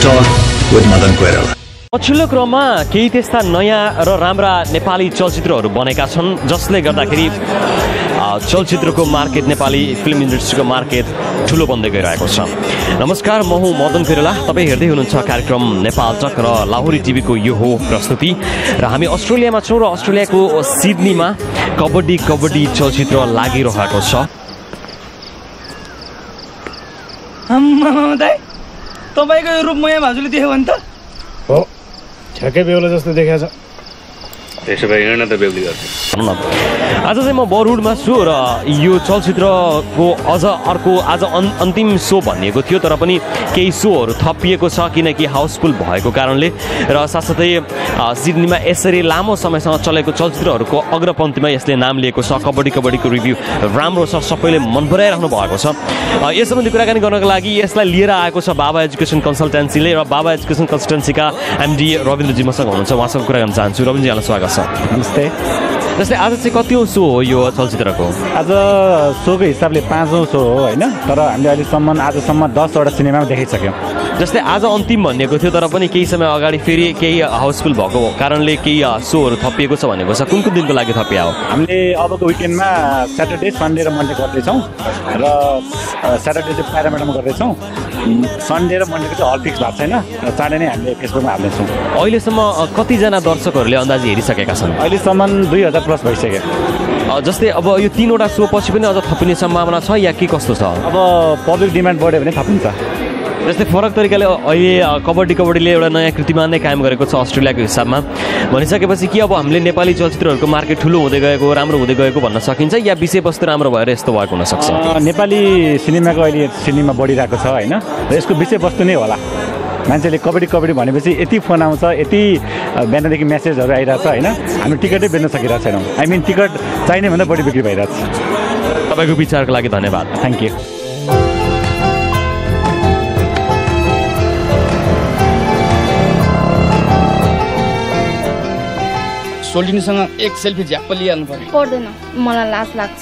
Talk with Madan Koirala. पछिल्लो क्रममा केही त्यस्ता नयाँ र राम्रा नेपाली चलचित्रहरू बनेका छन् जसले गर्दाखेरि चलचित्रको मार्केट नेपाली फिल्म इन्डस्ट्रीको मार्केट ठुलो बन्दै गइरहेको छ। नमस्कार, म हुँ मदन कोइराला। तपाईँ हेर्दै हुनुहुन्छ कार्यक्रम नेपाल टक र लाहुरी टिभीको यो हो प्रस्तुति र हामी अस्ट्रेलियामा छौँ र अस्ट्रेलियाको सिडनीमा कबड्डी चलचित्र लागिरहेको छ। तपाईँको यो रूप म यहाँ भाजुले देख्यो भने त हो ठ्याक्कै बेहुला जस्तो देखाएको छ। त्यसो भए हिँड्न त बेहुली गर्छ। आज चाहिँ म बरुडमा छु र यो चलचित्रको अझ अर्को आज अन्तिम सो भनिएको थियो, तर पनि केही सोहरू थपिएको छ किनकि हाउसफुल भएको कारणले र साथसाथै सिडनीमा यसरी लामो समयसँग चलेको चलचित्रहरूको अग्रपन्थीमा यसले नाम लिएको छ। कबड्डीको रिभ्यू राम्रो छ, सबैले मन पराइराख्नु भएको छ। यस सम्बन्धी कुराकानी गर्नको लागि यसलाई लिएर आएको छ बाबा एजुकेसन कन्सल्टेन्सीले र बाबा एजुकेसन कन्सल्टेन्सीका एमडी रविन्द्रजी मसँग हुनुहुन्छ। उहाँसँग कुरा गर्न चाहन्छु। रविन्द्रजी, यहाँलाई स्वागत छ। नमस्ते। जस्तै आज चाहिँ कति सो हो यो चलचित्रको? आज सोको हिसाबले 5औं सो हो होइन, तर हामीले आजसम्म 10वटा सिनेमामा देखाइसक्यौँ। जस्तै आज अन्तिम भनिएको थियो, तर पनि केही समय अगाडि फेरि केही हाउसफुल भएको कारणले केही सोहरू थपिएको छ भनेको छ। कुन दिनको लागि थपिया हो? हामीले अबको विकेन्डमा स्याटरडे, सन्डे र मन्डे गर्दैछौँ र स्याटरडे चाहिँ प्यारामाइडमा गर्दैछौँ। सन्डे र मन्डेको चाहिँ हल फिक्स भएको छैन र चाँडै नै हामीले फेसबुकमा हाल्दैछौँ। अहिलेसम्म कतिजना दर्शकहरूले अन्दाजी हेरिसकेका छन्? अहिलेसम्म 2000 प्लस भइसक्यो। जस्तै अब यो 3वटा सो पछि पनि अझ थपिने सम्भावना छ या के कस्तो छ? अब पब्लिक डिमान्ड बढ्यो भने थपिन्छ। जस्तै फरक तरिकाले अहिले कबड्डीले एउटा नयाँ कीर्तिमान नै कायम गरेको छ अस्ट्रेलियाको हिसाबमा। भनिसकेपछि कि अब हामीले नेपाली चलचित्रहरूको मार्केट ठुलो हुँदै गएको, राम्रो हुँदै गएको भन्न सकिन्छ या विषयवस्तु राम्रो भएर यस्तो भएको हुनसक्छ? नेपाली सिनेमाको अहिले सिनेमा बढिरहेको छ होइन, र यसको विषयवस्तु नै होला। मान्छेले कबड्डी भनेपछि यति फोन आउँछ, यति बिहानदेखि मेसेजहरू आइरहेको छ होइन, हामी टिकटै बेच्न सकिरहेको छैनौँ। टिकट चाहिने भन्दा बढी बिक्री भइरहेको छ। तपाईँको विचारको लागि धन्यवाद। Thank you. सोल्टिनीसँग एक सेल्फी झ्याप्प लिइहाल्नु पर्यो। पर्दैन, मलाई लाज लाग्छ।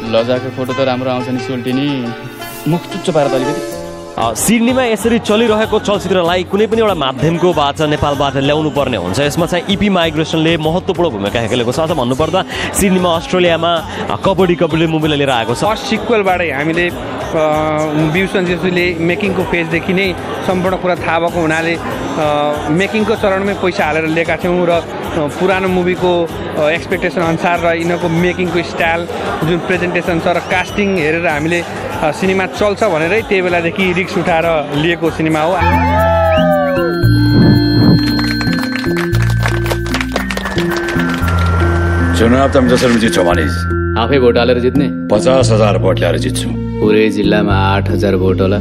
लजाको फोटो त राम्रो आउँछ नि सोल्टिनी, मुख चुच्चो पाएर त अलिकति। सिडनीमा यसरी चलिरहेको चलचित्रलाई कुनै पनि एउटा माध्यमकोबाट नेपालबाट ल्याउनु पर्ने हुन्छ। यसमा चाहिँ इपी माइग्रेसनले महत्त्वपूर्ण भूमिका खेलेको छ। अझ भन्नुपर्दा सिडनीमा अस्ट्रेलियामा कबड्डी मुभीलाई लिएर आएको छ। फर्स्ट सिक्वलबाटै हामीले बिउसन्जेसुले मेकिङको फेजदेखि नै सम्पूर्ण कुरा थाहा भएको हुनाले मेकिङको चरणमै पैसा हालेर लिएका थियौँ र पुरानो मुभीको एक्सपेक्टेसन अनुसार र यिनीहरूको मेकिङको स्टाइल, जुन प्रेजेन्टेसन छ र कास्टिङ हेरेर हामीले सिनेमा चल्छ भनेरै त्यही बेलादेखि रिक्स उठाएर लिएको सिनेमा हो। चुनाव त जसरी जित्छौ भनिस्, आफै भोट हालेर जित्ने? 50,000 भोट ल्याएर जित्छु। पुरै जिल्लामा 8,000 भोट होला।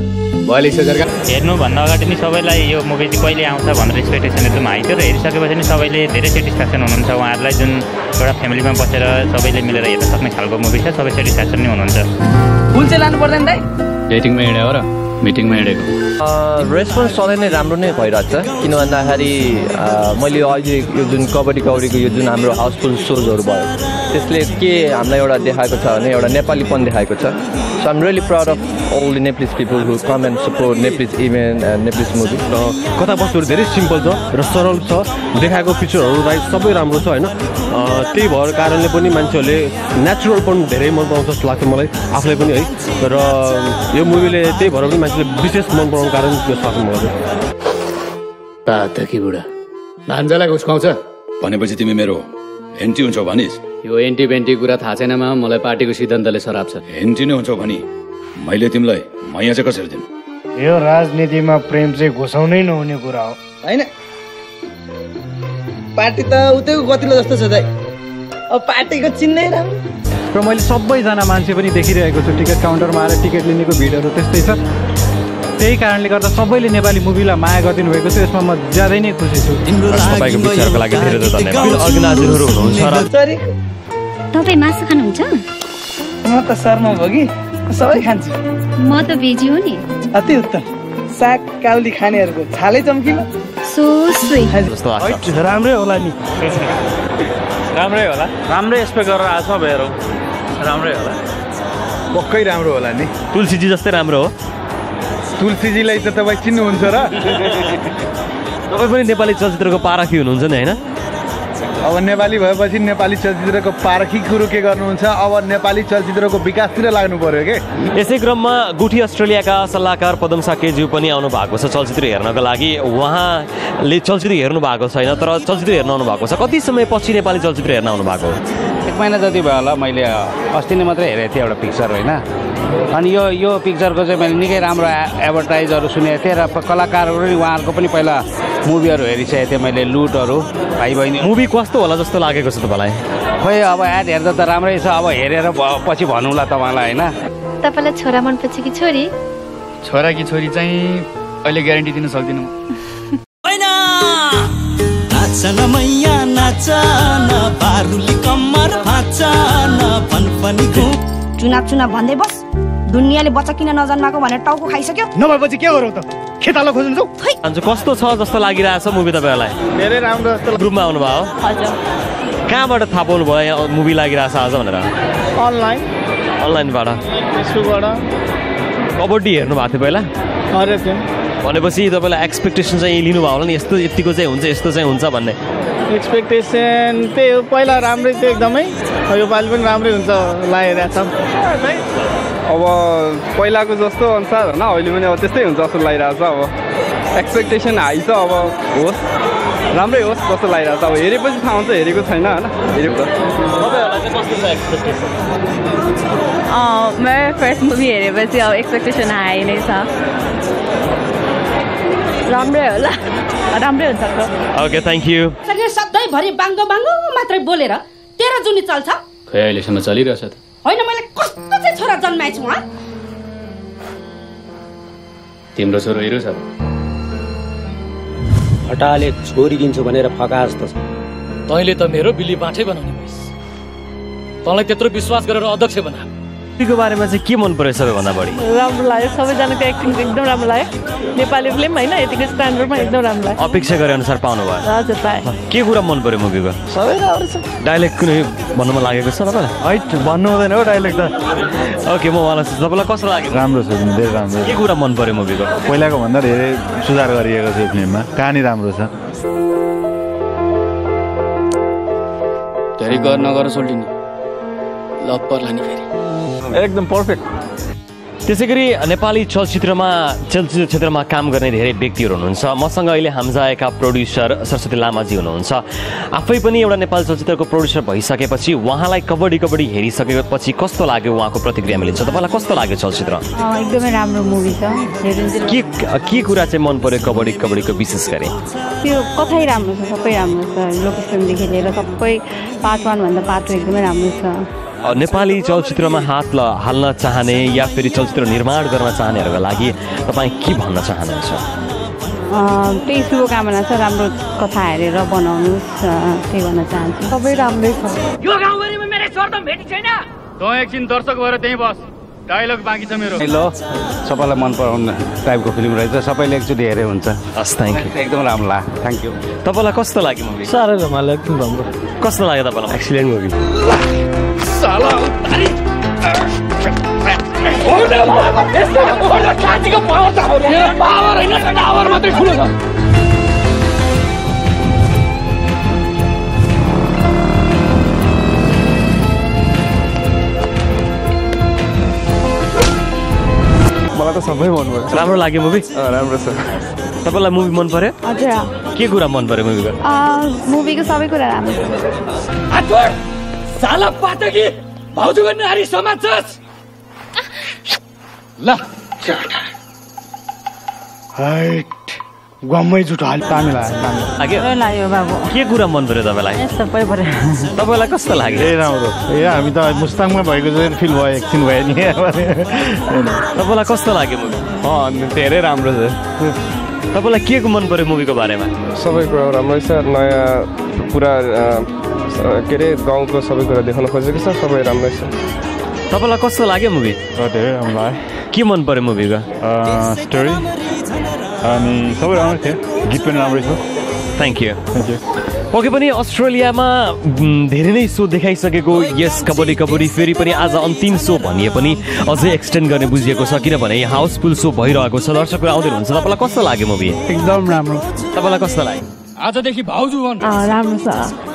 42,000 का हेर्नुभन्दा अगाडि नै सबैलाई यो मुभी चाहिँ कहिले आउँछ भनेर एक्सपेक्टेसन एकदम हाई थियो र हेरिसकेपछि नि सबैले धेरै सेटिस्फ्याक्सन हुनुहुन्छ। उहाँहरूलाई जुन एउटा फ्यामिलीमा बसेर सबैले मिलेर हेर्न सक्ने खालको मुभी छ, सबै सेटिस्फ्याक्सन नै हुनुहुन्छ। कुन चाहिँ लानु पर्दैन दाइ? डेटिङमा हिँड्यो र मिटिङमा हिँडेको। रेस्पोन्स सधैँ नै राम्रो नै भइरहेको छ। किन भन्दाखेरि मैले अहिले यो जुन कबड्डीको यो जुन हाम्रो हाउसफुल सोजहरू भयो त्यसले के हामीलाई एउटा देखाएको छ भने एउटा नेपालीपन देखाएको छ। So I'm really proud of all the Nepalese people who come and support Nepalese event and Nepalese movie. कथावस्तुहरू धेरै सिम्पल छ र सरल छ, देखाएको पिक्चरहरू सबै राम्रो छ होइन। त्यही भएर कारणले पनि मान्छेहरूले नेचुरल पनि धेरै मन पराउँछ जस्तो लाग्छ मलाई आफूलाई पनि है। र यो मुभीले त्यही भएर पनि मान्छेले विशेष मन पराउने कारण जस्तो लाग्छ मलाई। ताता कि बुढा भान्जालाई घुस खुवाउँछ भनेपछि तिमी मेरो एन्टी हुन्छौ भनिस्? यो एन्टी बेन्टी कुरा थाहा छैन मा, मलाई पार्टीको सिद्धान्तले सराप छ। एन्टी नै हुन्छौ भनी मैले तिमीलाई मैया चाहिँ कसरी दिनु? यो राजनीतिमा प्रेम चाहिँ घुसाउनै नहुने कुरा हो होइन। पार्टी त उतैको गतिलो जस्तो छ दाइ, अब पार्टीको चिन्नै राम्रो। र मैले सबैजना मान्छे पनि देखिरहेको छु टिकट काउन्टरमा आएर टिकट लिनेको भिडहरू त्यस्तै छ। त्यही कारणले गर्दा सबैले नेपाली मुभीलाई माया गरिदिनु भएको छ। यसमा म ज्यादै नै खुसी छु। तपाईँको विचारको लागि धेरै धेरै धन्यवाद। अर्गनाइजरहरू हुनुहुन्छ र तपाईँ मासु खानुहुन्छ? म त शर्मा भोगी, सबै खान्छु। म त भेजी हो नि। अति उत्तम। साग काउली खानेहरूको छालै चम्किलो। So sweet. राम्रै होला नि। राम्रै होला, राम्रै एक्सपेक्ट गरेर आएको छ मेरो। राम्रै होला, पक्कै राम्रो होला नि। तुलसीजी जस्तै राम्रो हो। तुलसीजीलाई त तपाईँ चिन्नुहुन्छ र? तपाईँ पनि नेपाली चलचित्रको पारखी हुनुहुन्छ नि होइन? अब नेपाली भएपछि नेपाली चलचित्रको पारखी कुरो के गर्नुहुन्छ? अब नेपाली चलचित्रको विकासतिर लाग्नु पर्यो के। यसै क्रममा गुठी अस्ट्रेलियाका सल्लाहकार पदम साकेज्यू पनि आउनु भएको छ चलचित्र हेर्नको लागि। उहाँले चलचित्र हेर्नु भएको छैन तर चलचित्र हेर्न आउनु भएको छ। कति समयपछि नेपाली चलचित्र हेर्न आउनु भएको? 1 महिना जति भयो होला। मैले अस्ति नै मात्रै हेरेको थिएँ एउटा पिक्चर होइन। अनि यो पिक्चरको चाहिँ मैले निकै राम्रो एडभर्टाइजहरू सुनेको थिएँ र कलाकारहरू नि उहाँहरूको पनि पहिला मुभीहरू हेरिसकेको थिएँ मैले, लुटहरू, भाइ बहिनी। मुभी कस्तो होला जस्तो लागेको छ तपाईँलाई? खोइ अब एड हेर्दा त राम्रै छ, अब हेरेर पछि भन्नुला तपाईँलाई होइन। तपाईँलाई छोरा मनपर्छ कि छोरी? छोरा कि छोरी चाहिँ अहिले ग्यारेन्टी दिन सक्दिनँ। चुनाव भन्दै बस, दुनियाँले बच्चा किन नजन्माएको भनेर टाउको खाइसक्यो। नभएपछि के गरौँ त? खेतालो खोज्नु जाऊ। कस्तो छ जस्तो लागिरहेछ मुभी तपाईँलाई? धेरै राम्रो जस्तो। ग्रुपमा आउनुभयो? हजुर। कहाँबाट थाहा पाउनु भयो मुभी लागिरहेछ आज भनेर? अनलाइनबाट। फेसबुकबाट। कबड्डी हेर्नु भएको थियो पहिला? भनेपछि तपाईँलाई एक्सपेक्टेसन चाहिँ लिनुभयो होला नि, यस्तो यतिको चाहिँ हुन्छ यस्तो चाहिँ हुन्छ भन्ने? एक्सपेक्टेसन त्यही हो, पहिला राम्रै थियो एकदमै, योपालि पनि राम्रै हुन्छ लागिरहेछ। अब पहिलाको जस्तो अनुसार होइन, अहिले पनि अब त्यस्तै हुन्छ जस्तो लागिरहेछ। अब एक्सपेक्टेसन हाई छ, अब होस् राम्रै होस् जस्तो लागिरहेछ। अब हेरेपछि थाहा हुन्छ, हेरेको छैन होइन, हेरेको त। मेरो फर्स्ट मुभी हेरेपछि अब एक्सपेक्टेसन हाई नै छ। राम्रै होला, राम्रै हुन्छ। Okay, thank you. सधैँभरि बाङ्गो बाङ्गो मात्रै बोलेर 13 जुनी चल्छ। खै अहिलेसम्म चलिरहेछ त। होइन, मैले कस्तो चाहिँ छोरा जन्माएछु हँ? तिम्रो छोरो हिरो छ। हटाले छोरी दिन्छु भनेर फका जस्तो छ। तैँले त मेरो बिल्ली बाँठै बनाउने भइस। तँलाई त्यत्रो विश्वास गरेर अध्यक्ष बना। मुभीको बारेमा चाहिँ के मन पर्यो सबैभन्दा बढी? राम्रो लाग्यो, सबैजनाको एक्टिङ एकदम राम्रो लाग्यो। नेपाली फिल्म होइन, यतिको स्ट्यान्डर्डमा एकदम राम्रो लाग्यो। अपेक्षा गरे अनुसार पाउनु भयो? हजुर पाएँ। के कुरा मन पर्यो मुभीको? सबै राम्रो छ। डाइलेक्ट कुनै भन्नुमा लागेको छ तपाईँलाई? हैट भन्नु हुँदैन हो डाइलेक्ट त। ओके, म उहाँलाई तपाईँलाई कस्तो लाग्यो? राम्रो छ, धेरै राम्रो। के कुरा मन पर्यो मुभीको? पहिलाको भन्दा धेरै सुधार गरिएको छ फिल्ममा, कहानी राम्रो छ। धेरै गर नगर सोल्टिनी लप पर्ला नि फेरि। एकदम पर्फेक्ट। त्यसै गरी नेपाली चलचित्र क्षेत्रमा काम गर्ने धेरै व्यक्तिहरू हुनुहुन्छ। मसँग अहिले हाम्जाएका प्रोड्युसर सरस्वती लामाजी हुनुहुन्छ। आफै पनि एउटा नेपाली चलचित्रको प्रोड्युसर भइसकेपछि उहाँलाई कबड्डी हेरिसकेपछि कस्तो लाग्यो, उहाँको प्रतिक्रिया मिलिन्छ? तपाईँलाई कस्तो लाग्यो चलचित्र? एकदमै राम्रो मुभी छ। के कुरा चाहिँ मन पर्यो कबड्डीको विशेष गरी? त्यो कथै राम्रो छ, सबै राम्रो छ, लोकेसनदेखि लिएर सबै पार्ट 1 भन्दा पार्ट 2 एकदमै राम्रो छ। नेपाली चलचित्रमा हात हाल्न चाहने या फेरि चलचित्र निर्माण गर्न चाहनेहरूको लागि तपाईँ के भन्न चाहनुहुन्छ? त्यही शुभकामना छ, राम्रो कथा हेरेर बनाउनुहोस्, त्यही भन्न चाहन्छु। सबै राम्रै छ। यो गाउँभरिमा मेरो स्वर्दम भेटी छैन। तँ एकछिन दर्शक भएर त्यहीँ बस, डायलग बाँकी छ मेरो। ल, सबैलाई मन पराउने टाइपको फिल्म रहेछ, सबैले एकचोटि हेरे हुन्छ। हस्, थ्याङ्क यू। एकदम राम्रो लाग्यो, थ्याङ्क यू। तपाईँलाई कस्तो लाग्यो मुभी? साह्रै रमाइलो, एकदम राम्रो। कस्तो लाग्यो तपाईँलाई? Excellent movie. मलाई त सबै मन पर्यो। राम्रो लाग्यो मुभी? राम्रो छ। तपाईँलाई मुभी मन पर्यो? हजुर। के कुरा मन पर्यो मुभीको? मुभीको सबै कुरा राम्रो छ। साला पाटकी भाउजूको नारी समाज छ। ल हाइट गम्मै जुटो हाल तामिल लाग्यो बाबु। के कुरा मन पर्यो तपाईँलाई? सबै पर्यो। तपाईँलाई कस्तो लाग्यो? धेरै राम्रो। हामी त मुस्ताङमा भएको जस्तो फिल भयो, एकछिन भयो नि। तपाईँलाई कस्तो लाग्यो मुभी? धेरै राम्रो छ। तपाईँलाई के मन पर्यो मुभीको बारेमा? सबै कुरा राम्रै छ, नयाँ पुरा के अरे गाउँको सबै कुरा देखाउन खोजेको छ, सबै राम्रै छ। तपाईँलाई कस्तो लाग्यो मुभी? धेरै राम्रो लाग्यो। के मन पर्यो मुभीको? स्टोरी अनि सबै राम्रो थियो, गीत पनि राम्रै छ। थ्याङ्क यू पक्कै पनि अस्ट्रेलियामा धेरै नै सो देखाइसकेको यस कबड्डी फेरि पनि आज अन्तिम सो भनिए पनि अझै एक्सटेन्ड गर्ने बुझिएको छ किनभने हाउसफुल सो भइरहेको छ दर्शकहरू आउँदै हुनुहुन्छ तपाईँलाई कस्तो लाग्यो मुभी एकदम राम्रो तपाईँलाई कस्तो लाग्यो आजदेखि भाउजू राम्रो छ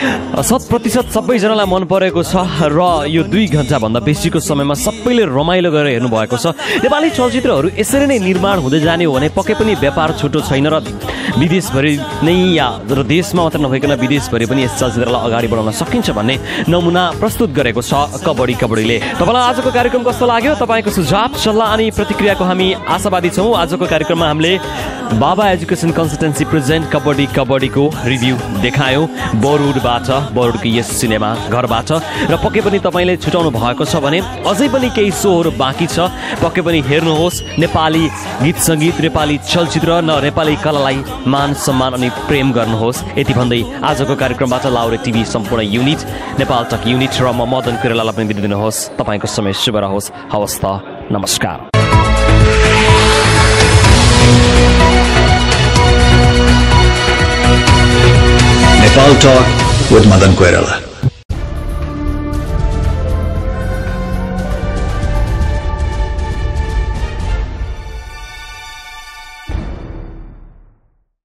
100% सबैजनालाई मन परेको छ र यो 2 घण्टाभन्दा बेसीको समयमा सबैले रमाइलो गरेर हेर्नु भएको छ नेपाली चलचित्रहरू यसरी नै निर्माण हुँदै जाने हो भने पक्कै पनि व्यापार छुटो छैन र विदेशभरि नै या र देशमा मात्र नभइकन विदेशभरि पनि यस चलचित्रलाई अगाडि बढाउन सकिन्छ भन्ने नमुना प्रस्तुत गरेको छ कबड्डीले तपाईँलाई आजको कार्यक्रम कस्तो लाग्यो तपाईँको सुझाव सल्लाह अनि प्रतिक्रियाको हामी आशावादी छौँ आजको कार्यक्रममा हामीले बाबा एजुकेसन कन्सल्टेन्सी प्रेजेन्ट कबड्डीको रिभ्यू देखायौँ बरुडको यस सिनेमा घरबाट र पक्कै पनि तपाईँले छुटाउनु भएको छ भने अझै पनि केही सोहरू बाँकी छ पक्कै पनि हेर्नुहोस् नेपाली गीत सङ्गीत नेपाली चलचित्र न नेपाली कलालाई मान सम्मान अनि प्रेम गर्नुहोस् यति भन्दै आजको कार्यक्रमबाट लाउरे टिभी सम्पूर्ण युनिट नेपाल टक युनिट र म मदन कोइरालालाई पनि बिदा दिनुहोस् तपाईँको समय शुभ रहोस् हवस् त नमस्कार Nepal Talk with Madan Koirala.